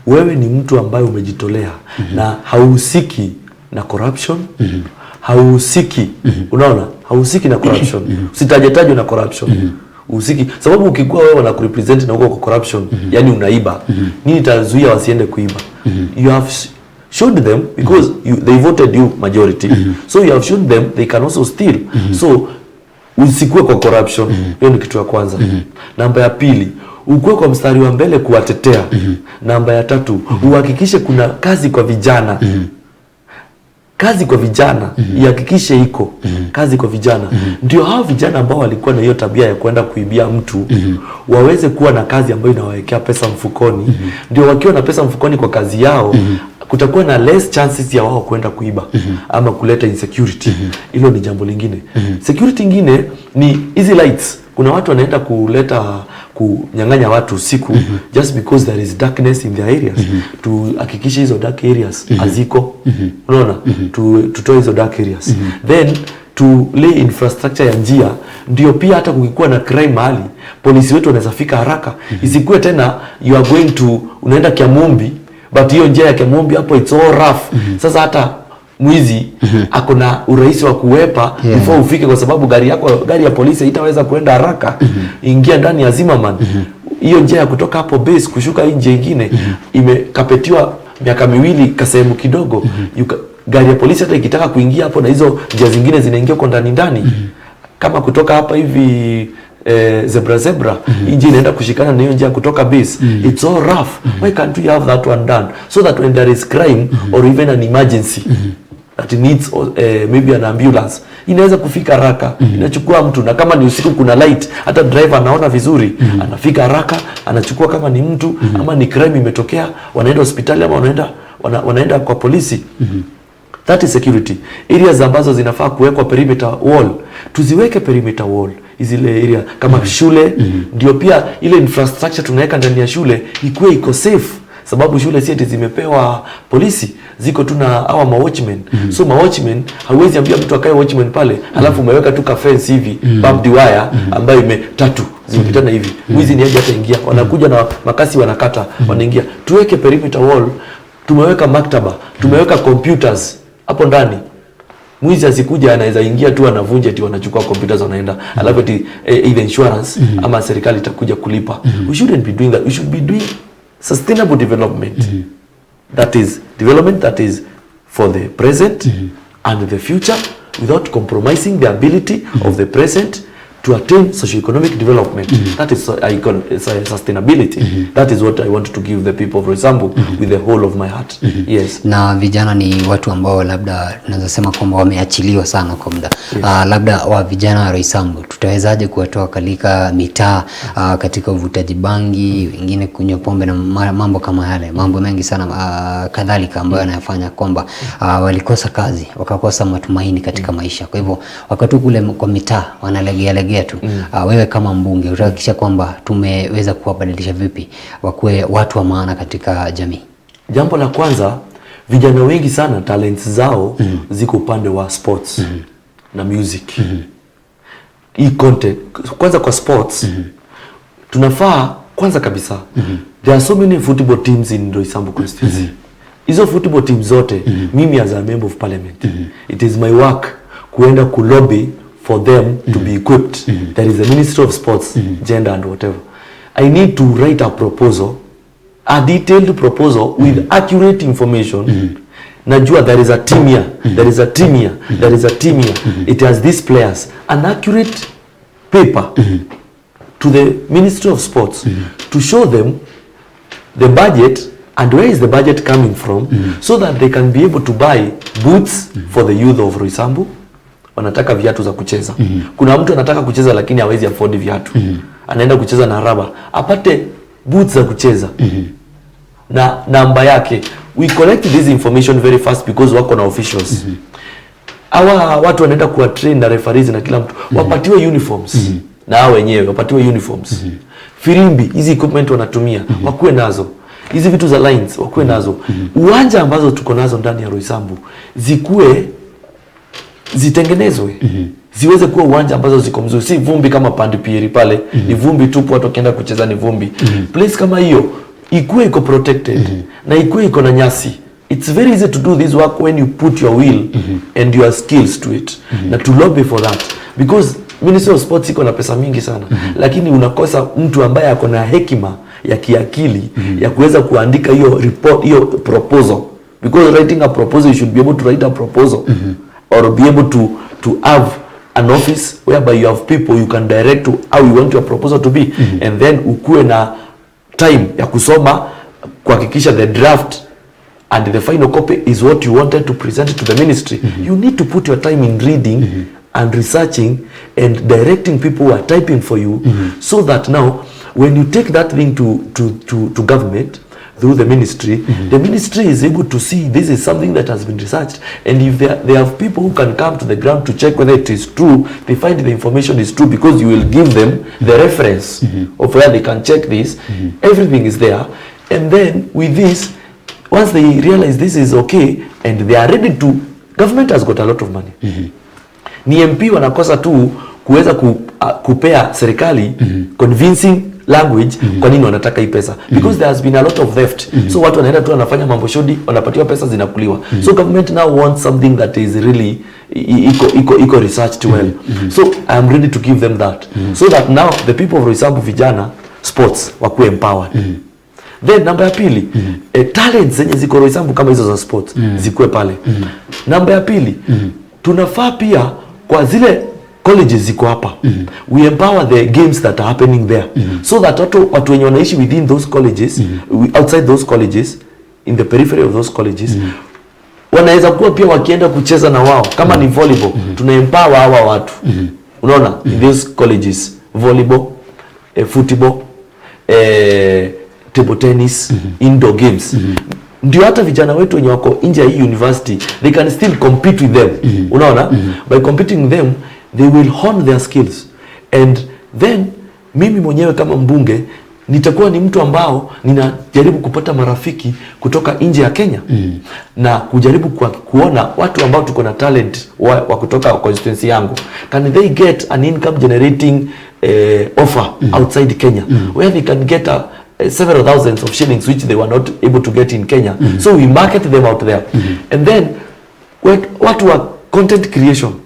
wewe ni mtu ambaye umejitolea na hauhusiki na corruption, hauhusiki, unaona, hauhusiki na corruption, usitajetajwe na corruption, usiki, sababu ukikuwa wewe na kurepresent na uko kwa corruption, yani unaiba, nini itazuia wasiende kuiba? You have showed them, because they voted you majority, so you have shown them they can also steal. So usikue kwa corruption. Hiyo ni kitu ya kwanza. Namba ya pili, ukue kwa mstari wa mbele kuwatetea. Namba ya tatu, uhakikishe kuna kazi kwa vijana. Kazi kwa vijana, ihakikishe iko kazi kwa vijana. Ndio hao vijana ambao walikuwa na hiyo tabia ya kwenda kuibia mtu waweze kuwa na kazi ambayo inawawekea pesa mfukoni. Ndio wakiwa na pesa mfukoni kwa kazi yao, kutakuwa na less chances ya wao kwenda kuiba ama kuleta insecurity. Hilo ni jambo lingine. Security ingine ni easy lights. Kuna watu wanaenda kunyang'anya watu usiku just because there is darkness in their areas. Tuhakikishe hizo dark areas haziko. Unaona, tutoe hizo dark areas. Then to lay infrastructure ya njia, ndio pia hata kukikuwa na crime mahali, polisi wetu wanaweza fika haraka. Isikuwe tena you are going to unaenda Kiamumbi, but hiyo njia ya Kiamumbi hapo it's all rough. Sasa hata mwizi ako na urahisi wa kuwepa before ufike, kwa sababu gari ya polisi haitaweza kuenda haraka. Ingia ndani ya Zimmerman. Hiyo njia ya kutoka hapo base kushuka nje nyingine imekapetiwa miaka 2 kasehemu kidogo. Gari ya polisi hata ikitaka kuingia hapo, na hizo njia zingine zinaingia kwa ndani. Kama kutoka hapa hivi zebra inji inaenda kushikana na hiyo njia kutoka base, it's all rough. Why can't we have that one done, so that when there is crime or even an emergency that needs maybe an ambulance, inaweza kufika haraka, inachukua mtu, na kama ni usiku kuna light, hata driver anaona vizuri, anafika haraka, anachukua kama ni mtu ama ni crime imetokea, wanaenda hospitali ama wanaenda kwa polisi. That is security. Areas ambazo zinafaa kuwekwa perimeter wall, tuziweke perimeter wall. Izile area kama shule, ndio pia ile infrastructure tunaweka ndani ya shule iko safe, sababu shule si eti zimepewa polisi, ziko tu na hawa watchmen. So watchmen, hauwezi ambia mtu akae watchman pale alafu umeweka tu ka fence hivi barbed wire ambayo imetatu zimepitana hivi. Mwizi ni aje hata ingia. Wanakuja na makasi wanakata, wanaingia. Tuweke perimeter wall, tumeweka maktaba, tumeweka computers hapo ndani. Mwizi asikuja anaweza ingia tu anavunja eti wanachukua computers wanaenda. Alafu eti either insurance ama serikali itakuja kulipa. We shouldn't be doing that. We should be doing sustainable development. That is development that is for the present and the future without compromising the ability of the present to attain socio-economic development. That is sustainability. That is what I want to give the people of ROYSAMBU with the whole of my heart. Yes. Na vijana ni watu ambao labda naweza sema kwamba wameachiliwa sana kwa muda. Labda wa vijana wa ROYSAMBU tutawezaje kuwatoa katika mitaa, katika uvutaji bangi, wengine kunywa pombe na mambo kama yale, mambo mengi sana kadhalika ambayo yanafanya kwamba walikosa kazi, wakakosa matumaini katika maisha. Kwa hivyo wakati kule kwa mitaa wanalegea tu. Wewe kama mbunge utahakikisha kwamba tumeweza kuwabadilisha vipi wakuwe watu wa maana katika jamii? Jambo la kwanza, vijana wengi sana talents zao ziko upande wa sports na music. Hii content kwanza kwa sports tunafaa kwanza kabisa. There are so many football teams in ROYSAMBU constituency. Hizo football teams zote mimi as a member of parliament, it is my work kuenda kulobby for them to be equipped. There is a Ministry of Sports, Gender and whatever. I need to write a proposal, a detailed proposal with accurate information. Najua there is a team here, there is a team here, there is a team here. It has these players. An accurate paper to the Ministry of Sports to show them the budget and where is the budget coming from, so that they can be able to buy boots for the youth of ROYSAMBU. Wanataka viatu za kucheza. Kuna mtu anataka kucheza lakini hawezi afford viatu. Anaenda kucheza na raba. Apate boots za kucheza. Na namba yake. We collect this information very fast because wako na officials. Hawa watu wanaenda kuwa train na referees na kila mtu. Wapatiwe uniforms. Na hao wenyewe wapatiwe uniforms. Firimbi, hizi equipment wanatumia, wakuwe nazo. Hizi vitu za lines wakuwe nazo. Uwanja ambazo tuko nazo ndani ya ROYSAMBU zitengenezwe. Ziweze kuwa uwanja ambazo ziko mzuri, si vumbi kama Pandipieri pale. Ni vumbi tupu, watu wakienda kucheza ni vumbi. Place kama hiyo ikuwe iko protected na ikuwe iko na nyasi. It's very easy to do this work when you put your will and your skills to it. Na to lobby for that, because Ministry of Sports iko na pesa mingi sana, lakini unakosa mtu ambaye ako na hekima ya kiakili ya kuweza kuandika hiyo report, hiyo proposal. Because writing a proposal, you should be able to write a proposal or be able to have an office whereby you have people you can direct to how you want your proposal to be. And then ukue na time ya kusoma kuhakikisha the draft and the final copy is what you wanted to present to the ministry. You need to put your time in reading and researching and directing people who are typing for you, so that now when you take that thing to government through the ministry, the ministry is able to see this is something that has been researched, and if they have people who can come to the ground to check whether it is true, they find the information is true because you will give them the reference of where they can check this. Everything is there, and then with this, once they realize this is okay and they are ready to, government has got a lot of money. Ni MP wanakosa tu kuweza kupea serikali convincing language kwa nini wanataka hii pesa, because there has been a lot of theft. So watu wanaenda tu wanafanya mambo shodi, wanapatiwa pesa zinakuliwa. So government now wants something that is really eco researched well. So I am ready to give them that, so that now the people of ROYSAMBU vijana sports wakuwe empowered. Then namba ya pili, talents zenye ziko ROYSAMBU kama hizo za sports zikuwe pale. Namba ya pili, tunafaa pia kwa zile colleges ziko hapa, we empower the games that are happening there, so that watu wenye wanaishi within those colleges, outside those colleges, in the periphery of those colleges, wanaweza kuwa pia wakienda kucheza na wao. Kama ni volleyball, tuna empower hawa watu. Unaona, in those colleges, volleyball, football, table tennis, indoor games. Ndio hata vijana wetu wenye wako nje ya hii university, they can still compete with them. Unaona? By competing with them, they will hone their skills. And then mimi mwenyewe kama mbunge nitakuwa ni mtu ambao ninajaribu kupata marafiki kutoka nje ya Kenya, na kujaribu kuona watu ambao tuko na talent wa kutoka constituency yangu, can they get an income generating offer outside Kenya, where they can get several thousands of shillings which they were not able to get in Kenya. So we market them out there. And then what were content creation,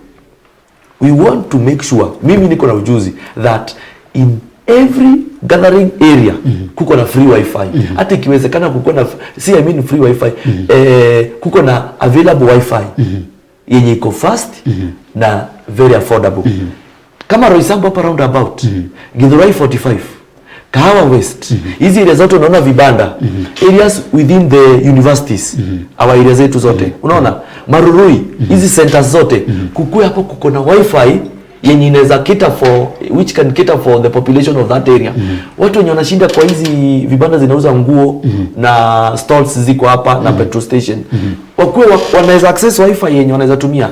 we want to make sure, mimi niko na ujuzi, that in every gathering area kuko na free wifi. Hata ikiwezekana kuko na free wifi, kuko na available wifi yenye iko fast na very affordable. Kama ROYSAMBU hapa roundabout, Githurai 45, Kahawa West, hizi areas zote unaona vibanda, areas within the universities, our areas zetu zote, unaona Marurui, hizi centers zote, kukue hapo kuko na wifi yenye inaweza cater for, which can cater for the population of that area. Watu wenye wanashinda kwa hizi vibanda zinauza nguo na stalls ziko hapa na petrol station, wakuwe wanaweza access wifi yenye wanaweza tumia,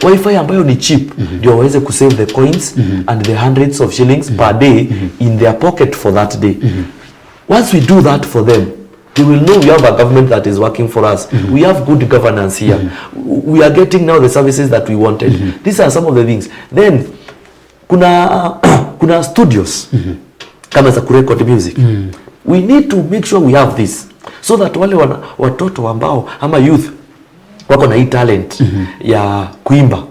wifi ambayo ni cheap, ndio waweze kusave the coins and the hundreds of shillings per day in their pocket for that day. Once we do that for them, they will know we have a government that is working for us. We have good governance here. We are getting now the services that we wanted. These are some of the things. Then kuna studios kama za kurecord music. We need to make sure we have this, so that wale watoto ambao ama youth wako na hii talent ya kuimba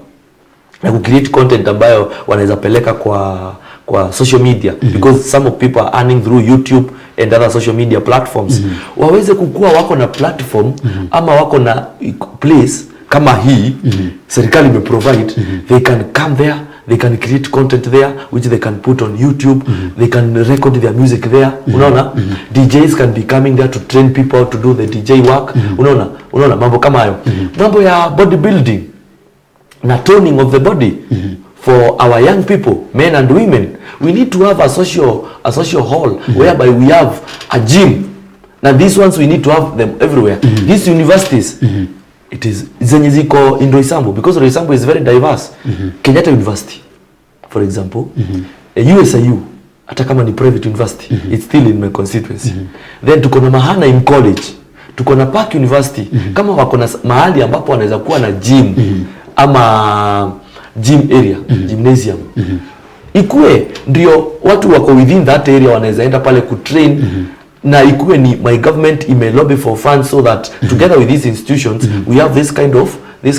na create content ambayo wanaweza peleka kwa social media, because some of people are earning through YouTube and other social media platforms. Waweze kukua wako na platform ama wako na place kama hii serikali ime provide, they can come there, they can create content there which they can put on YouTube, they can record their music there, unaona. DJs can be coming there to train people to do the DJ work, unaona mambo kama hayo. Mambo ya bodybuilding na toning of the body for our young people, men and women. We need to have a social hall whereby we have a gym. Now these ones we need to have them everywhere. These universities, it is zenye ziko in ROYSAMBU, because ROYSAMBU is very diverse. Kenyatta University, for example, USIU, hata kama ni private university, it's still in my constituency. Then tuko na Mahana in college, tuko na Park University, kama wako na mahali ambapo wanaweza kuwa na gym ama gym area, gymnasium. Ikue ndio watu wako within that area wanaweza enda pale kutrain, na ikue ni my government ime lobby for funds so that together with these institutions we have this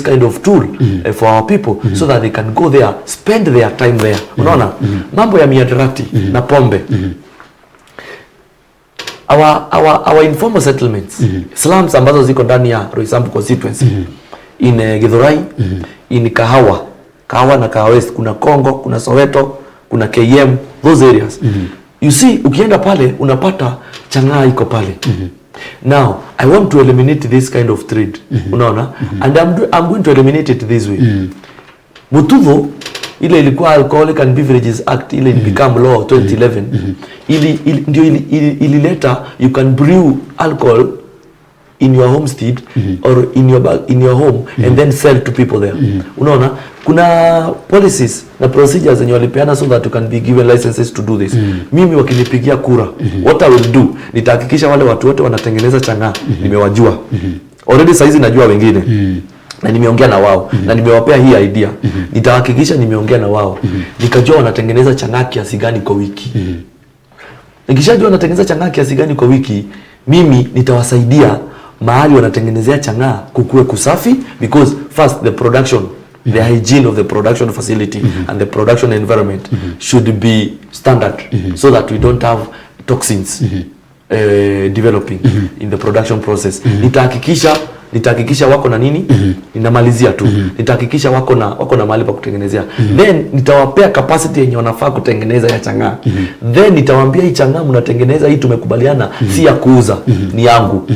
kind of tool for our people, so that they can go there, spend their time there. Unaona mambo ya miadarati na pombe, our informal settlements, slums ambazo ziko ndani ya ROYSAMBU constituency, in Githurai, in Kahawa na Kahawa West, kuna Kongo, kuna Soweto, kuna KM, those areas. You see, ukienda pale unapata chang'aa iko pale. Now I want to eliminate this kind of trade, unaona, and I'm going to eliminate it this way. Mutudho ile ilikuwa Alcoholic and Beverages Act, ile become law 2011, ndio ilileta you can brew alcohol in your homestead or in your home and then sell to people there. Unaona kuna policies na procedures zenye walipeana so that you can be given licenses to do this. Mimi wakinipigia kura, what I will do, nitahakikisha wale watu wote wanatengeneza chang'aa nimewajua. Already saizi najua wengine. Na nimeongea na wao na nimewapea hii idea. Nitahakikisha nimeongea na wao. Nikajua wanatengeneza chang'aa kiasi gani kwa wiki. Nikishajua wanatengeneza chang'aa kiasi gani kwa wiki, mimi nitawasaidia mahali wanatengenezea chang'aa kukue kusafi, because first the production, the hygiene of the production facility and the production environment should be standard, so that we don't have toxins developing in the production process. Nitahakikisha wako na nini? Ninamalizia tu. Nitahakikisha wako na mahali pa kutengenezea. Then nitawapea capacity yenye wanafaa kutengeneza ya chang'aa. Then nitawaambia hii chang'aa mnatengeneza hii tumekubaliana si ya kuuza, ni yangu.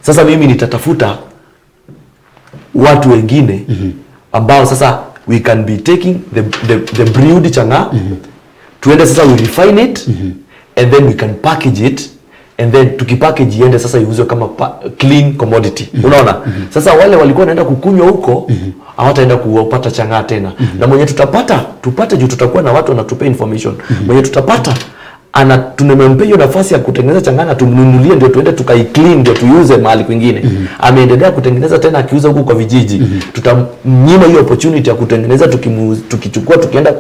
Sasa mimi nitatafuta watu wengine ambao sasa we can be taking the brewed chang'aa, tuende sasa we refine it and then we can package it, and then tukipackage iende sasa iuzwe kama clean commodity. Unaona? Sasa wale walikuwa wanaenda kukunywa huko hawataenda kupata chang'aa tena. Na mwenye tupate juu tutakuwa na watu wanatupa information. Mwenye tutapata tumempea hiyo nafasi ya kutengeneza changanya, tumnunulie ndio tuende tukai-clean ndio tuiuze mahali kwingine. Ameendelea kutengeneza tena akiuza huko kwa vijiji. Tutamnyima hiyo opportunity ya kutengeneza, tukichukua tukienda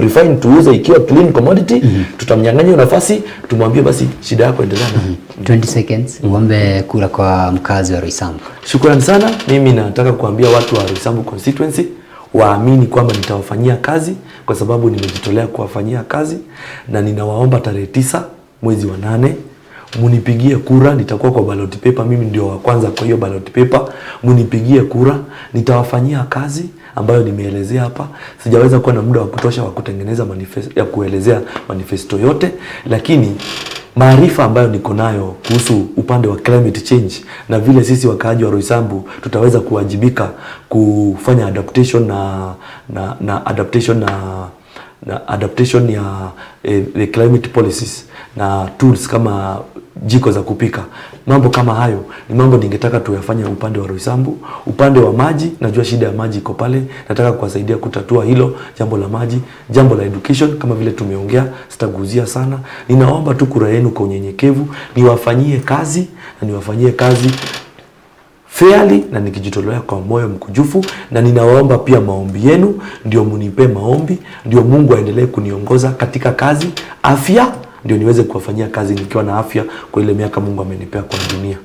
refine tuuze ikiwa clean commodity. Tutamnyang'anya hiyo nafasi, tumwambie basi shida yako endelea na 20 seconds. Ngombe kula kwa mkazi wa Roysambu. Shukrani sana. Mimi nataka kuambia watu wa Roysambu constituency waamini kwamba nitawafanyia kazi, kwa sababu nimejitolea kuwafanyia kazi, na ninawaomba tarehe 9 mwezi wa 8 munipigie kura. Nitakuwa kwa ballot paper, mimi ndio wa kwanza kwa hiyo ballot paper. Munipigie kura, nitawafanyia kazi ambayo nimeelezea hapa. Sijaweza kuwa na muda wa kutosha wa kutengeneza manifesto ya kuelezea manifesto yote, lakini maarifa ambayo niko nayo kuhusu upande wa climate change na vile sisi wakaaji wa Roysambu tutaweza kuwajibika kufanya adaptation ya the climate policies na tools kama jiko za kupika. Mambo kama hayo ni mambo ningetaka tuyafanye upande wa Roysambu. Upande wa maji, najua shida ya maji iko pale. Nataka kuwasaidia kutatua hilo jambo la maji. Jambo la education kama vile tumeongea, sitaguzia sana. Ninaomba tu kura yenu kwa unyenyekevu, niwafanyie kazi na niwafanyie kazi fairly na nikijitolea kwa moyo mkujufu, na ninaomba pia maombi yenu, ndio munipe maombi, ndio Mungu aendelee kuniongoza katika kazi. Afya ndio niweze kuwafanyia kazi nikiwa na afya kwa ile miaka Mungu amenipea kwa dunia.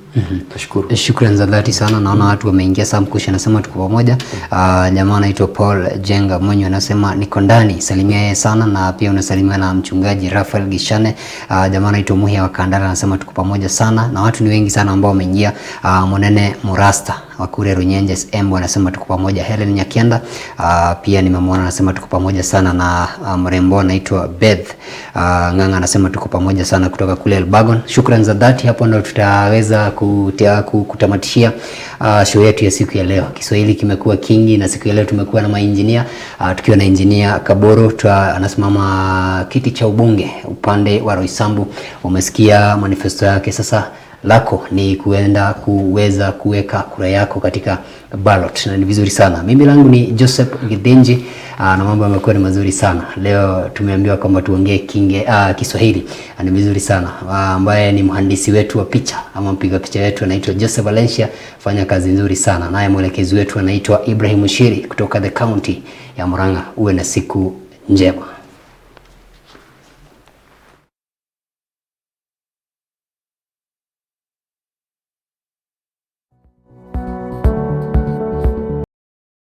Nashukuru. Shukrani za dhati sana. Naona watu wameingia Sam Kush anasema tuko pamoja. Jamaa anaitwa Paul Jenga mwenye anasema niko ndani. Salimia yeye sana, na pia unasalimia na mchungaji Rafael Gishane. Jamaa anaitwa Muhia wa Kandala anasema tuko pamoja sana, na watu ni wengi sana ambao wameingia. Monene Murasta wa kule Runyenjes Embo anasema tuko pamoja. Helen Nyakianda pia nimemwona anasema tuko pamoja sana, na mrembo anaitwa Beth Nganga anasema tuko pamoja sana kutoka kule Elbagon. Shukrani za dhati. Hapo ndo tutaweza kutamatishia show yetu ya siku ya leo. Kiswahili kimekuwa kingi, na siku ya leo tumekuwa na maengineer, tukiwa na engineer Kaburu anasimama kiti cha ubunge upande wa Roysambu. Umesikia manifesto yake, sasa lako ni kuweza kuweka kura yako katika ballot, na ni vizuri sana. Mimi langu ni Joseph Gidenji, na mambo yamekuwa ni mazuri sana. Leo tumeambiwa kwamba tuongee Kiswahili, ni vizuri sana. Ambaye ni mhandisi wetu wa picha ama mpiga picha wetu anaitwa Joseph Valencia, fanya kazi nzuri sana. Naye mwelekezi wetu anaitwa Ibrahim Shiri kutoka the county ya Murang'a. Uwe na siku njema.